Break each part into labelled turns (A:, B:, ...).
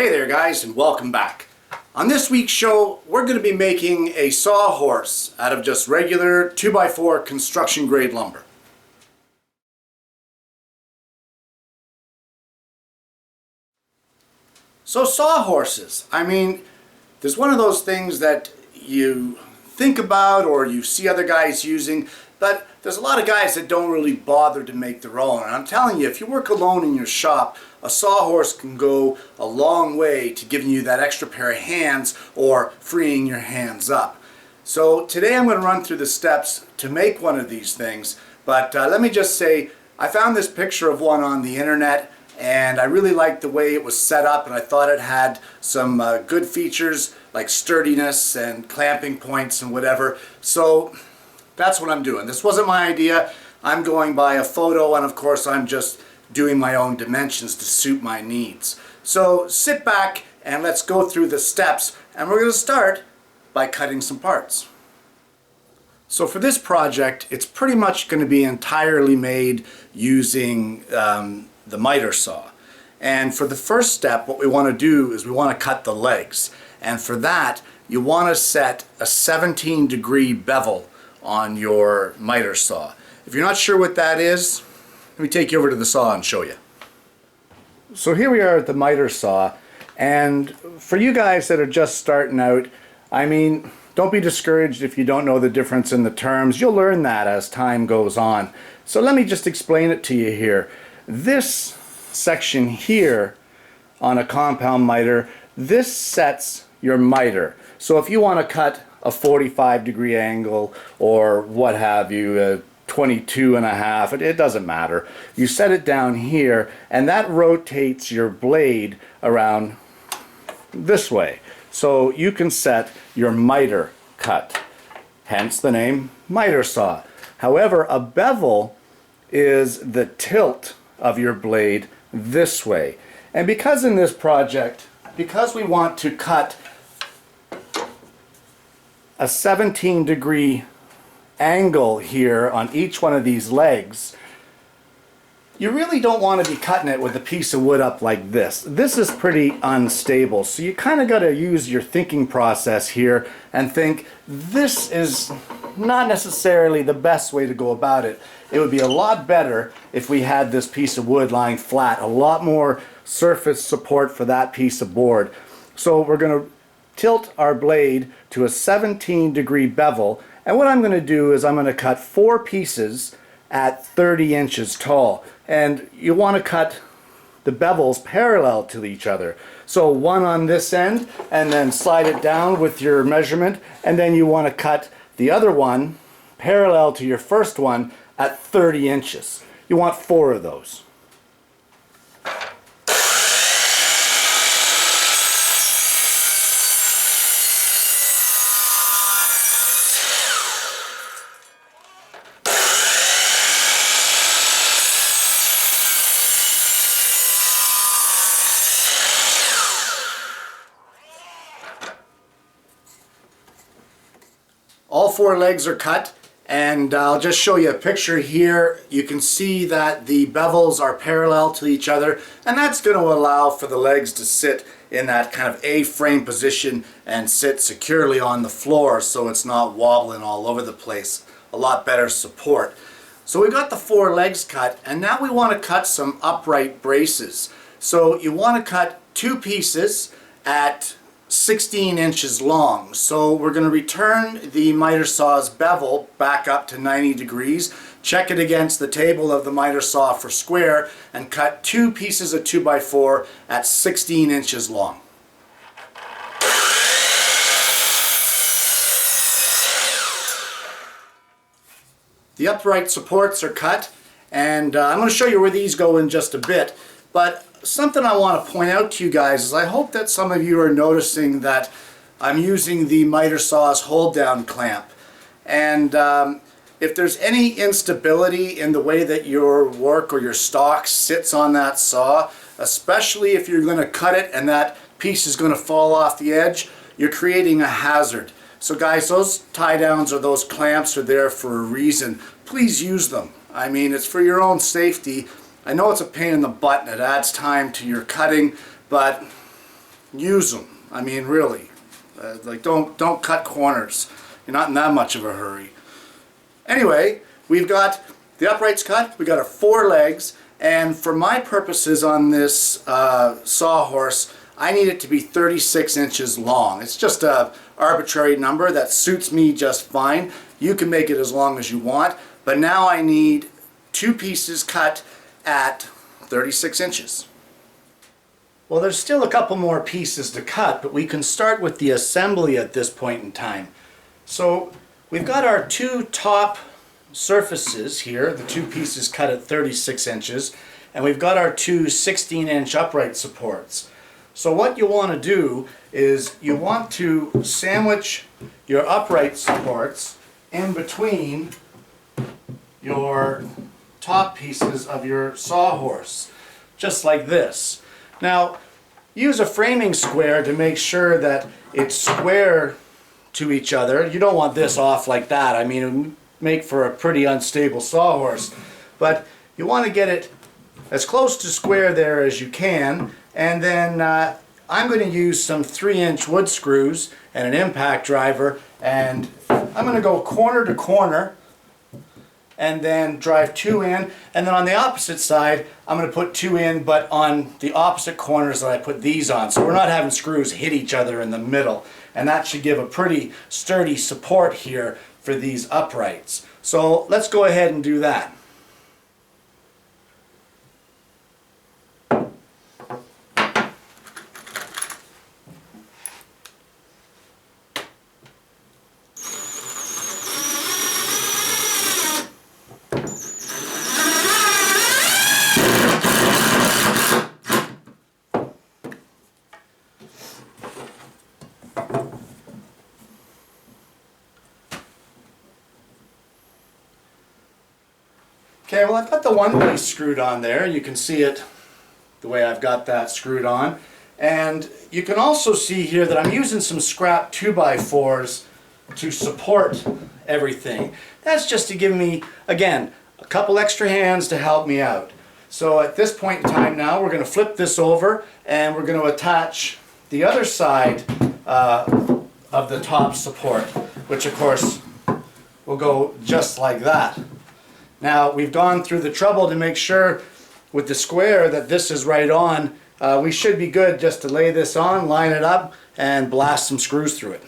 A: Hey there guys, and welcome back. On this week's show, we're going to be making a sawhorse out of just regular 2x4 construction grade lumber. So sawhorses, there's one of those things that you think about or you see other guys using, but there's a lot of guys that don't really bother to make their own. And I'm telling you, if you work alone in your shop, a sawhorse can go a long way to giving you that extra pair of hands or freeing your hands up. So today I'm going to run through the steps to make one of these things, but let me just say, I found this picture of one on the internet and I really liked the way it was set up, and I thought it had some good features like sturdiness and clamping points and whatever. So that's what I'm doing. This wasn't my idea. I'm going by a photo, and of course I'm just doing my own dimensions to suit my needs. So sit back and let's go through the steps, and we're going to start by cutting some parts. So for this project, it's pretty much going to be entirely made using the miter saw. And for the first step, what we want to do is we want to cut the legs. And for that, you want to set a 17-degree bevel on your miter saw. If you're not sure what that is, let me take you over to the saw and show you. So here we are at the miter saw, and for you guys that are just starting out, don't be discouraged if you don't know the difference in the terms. You'll learn that as time goes on. So let me just explain it to you here. This section here on a compound miter, this sets your miter. So if you want to cut a 45-degree angle or what have you, 22.5, it doesn't matter. You set it down here and that rotates your blade around this way. So you can set your miter cut, hence the name miter saw. However, a bevel is the tilt of your blade this way. And because in this project, because we want to cut a 17-degree angle here on each one of these legs, you really don't want to be cutting it with a piece of wood up like this. This is pretty unstable, so you kind of got to use your thinking process here and think this is not necessarily the best way to go about it. It would be a lot better if we had this piece of wood lying flat, a lot more surface support for that piece of board. So we're going to tilt our blade to a 17-degree bevel, and what I'm going to do is I'm going to cut 4 pieces at 30 inches tall, and you want to cut the bevels parallel to each other. So one on this end, and then slide it down with your measurement, and then you want to cut the other one parallel to your first one at 30 inches. You want 4 of those. All 4 legs are cut, and I'll just show you a picture here. You can see that the bevels are parallel to each other, and that's going to allow for the legs to sit in that kind of A-frame position and sit securely on the floor so it's not wobbling all over the place. A lot better support. So we got the 4 legs cut, and now we want to cut some upright braces. So you want to cut 2 pieces at 16 inches long. So we're going to return the miter saw's bevel back up to 90 degrees, check it against the table of the miter saw for square, and cut 2 pieces of 2x4 at 16 inches long. The upright supports are cut, and I'm going to show you where these go in just a bit, but something I want to point out to you guys is I hope that some of you are noticing that I'm using the miter saw's hold down clamp, and if there's any instability in the way that your work or your stock sits on that saw, especially if you're going to cut it and that piece is going to fall off the edge, you're creating a hazard. So guys, those tie downs or those clamps are there for a reason. Please use them. It's for your own safety. I know it's a pain in the butt and it adds time to your cutting, but use them. I mean, really. Like, don't cut corners. You're not in that much of a hurry. Anyway, we've got the uprights cut, we've got our 4 legs, and for my purposes on this Sawhorse, I need it to be 36 inches long. It's just a arbitrary number that suits me just fine. You can make it as long as you want, but now I need 2 pieces cut at 36 inches. Well, there's still a couple more pieces to cut, but we can start with the assembly at this point in time. So we've got our 2 top surfaces here, the 2 pieces cut at 36 inches, and we've got our 2 16-inch upright supports. So what you want to do is you want to sandwich your upright supports in between your top pieces of your Sawhorse, just like this. Now, use a framing square to make sure that it's square to each other. You don't want this off like that. I mean, it would make for a pretty unstable Sawhorse. But you want to get it as close to square there as you can. And then I'm going to use some 3-inch wood screws and an impact driver. And I'm going to go corner to corner and then drive 2 in, and then on the opposite side I'm going to put 2 in, but on the opposite corners that I put these on, so we're not having screws hit each other in the middle, and that should give a pretty sturdy support here for these uprights. So let's go ahead and do that. Okay, well, I've got the one piece screwed on there. You can see it the way I've got that screwed on. And you can also see here that I'm using some scrap 2x4s to support everything. That's just to give me, again, a couple extra hands to help me out. So at this point in time now, we're going to flip this over and we're going to attach the other side of the top support, which of course will go just like that. Now, we've gone through the trouble to make sure with the square that this is right on. We should be good just to lay this on, line it up, and blast some screws through it.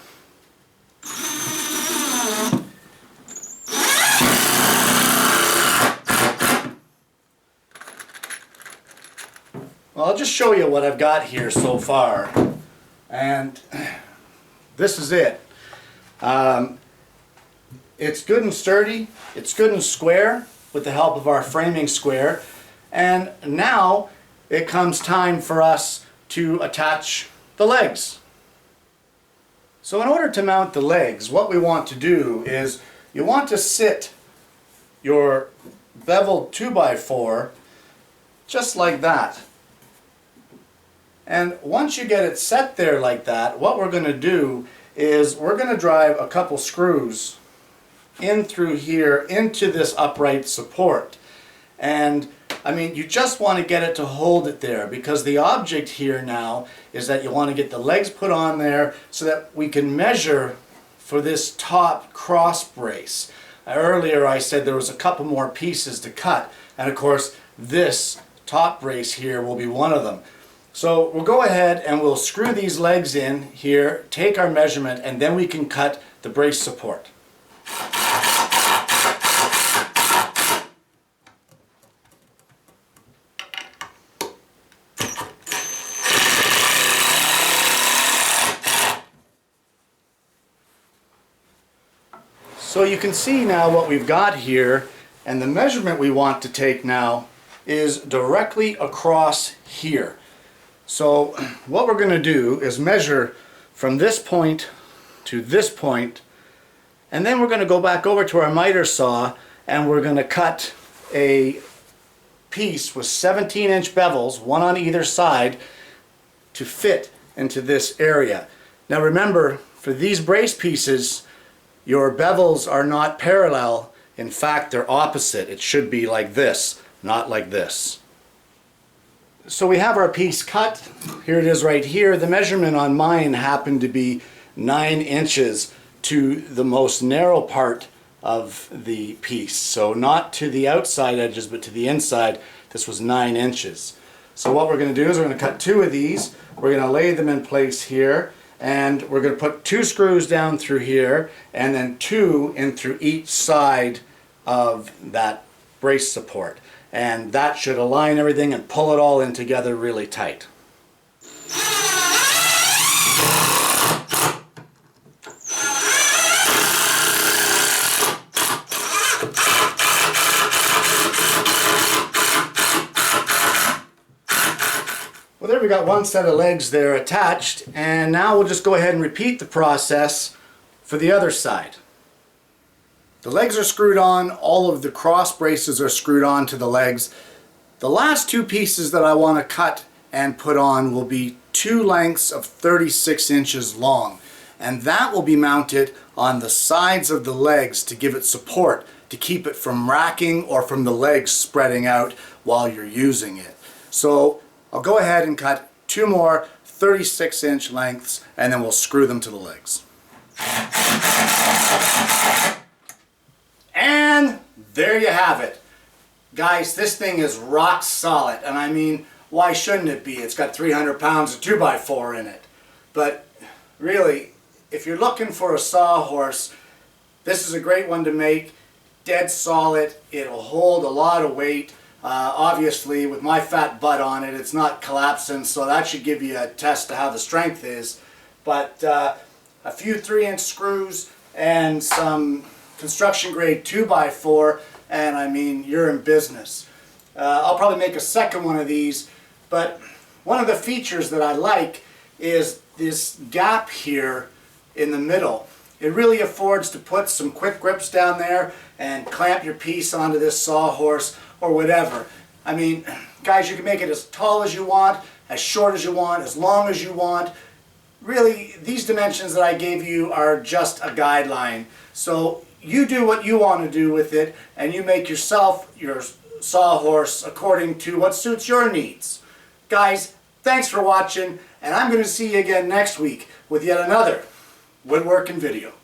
A: Well, I'll just show you what I've got here so far. And this is it. It's good and sturdy, it's good and square with the help of our framing square, and now it comes time for us to attach the legs. So in order to mount the legs, what we want to do is you want to sit your beveled 2x4 just like that. And once you get it set there like that, what we're going to do is we're going to drive a couple screws in through here into this upright support. And I mean, you just want to get it to hold it there, because the object here now is that you want to get the legs put on there so that we can measure for this top cross brace. Earlier I said there was a couple more pieces to cut, and of course this top brace here will be one of them. So we'll go ahead and we'll screw these legs in here, take our measurement, and then we can cut the brace support. So you can see now what we've got here, and the measurement we want to take now is directly across here. So what we're going to do is measure from this point to this point, and then we're going to go back over to our miter saw and we're going to cut a piece with 17-inch bevels, one on either side, to fit into this area. Now remember, for these brace pieces, your bevels are not parallel. In fact, they're opposite. It should be like this, not like this. So we have our piece cut. Here it is right here. The measurement on mine happened to be 9 inches to the most narrow part of the piece. So not to the outside edges, but to the inside. This was 9 inches. So what we're going to do is we're going to cut 2 of these. We're going to lay them in place here, and we're going to put 2 screws down through here, and then 2 in through each side of that brace support. And that should align everything and pull it all in together really tight. Well, there we got one set of legs there attached, and now we'll just go ahead and repeat the process for the other side. The legs are screwed on, all of the cross braces are screwed on to the legs. The last 2 pieces that I want to cut and put on will be 2 lengths of 36 inches long, and that will be mounted on the sides of the legs to give it support, to keep it from racking or from the legs spreading out while you're using it. So I'll go ahead and cut 2 more 36-inch lengths, and then we'll screw them to the legs. And there you have it. Guys, this thing is rock solid, and I mean, why shouldn't it be? It's got 300 pounds of 2x4 in it. But really, if you're looking for a Sawhorse, this is a great one to make. Dead solid. It'll hold a lot of weight. Obviously, with my fat butt on it, it's not collapsing, so that should give you a test of how the strength is. But a few 3-inch screws and some construction grade 2x4, and I mean, you're in business. I'll probably make a second one of these, but one of the features that I like is this gap here in the middle. It really affords to put some quick grips down there and clamp your piece onto this Sawhorse or whatever. I mean, guys, you can make it as tall as you want, as short as you want, as long as you want. Really, these dimensions that I gave you are just a guideline. So you do what you want to do with it, and you make yourself your Sawhorse according to what suits your needs. Guys, thanks for watching, and I'm going to see you again next week with yet another woodworking video.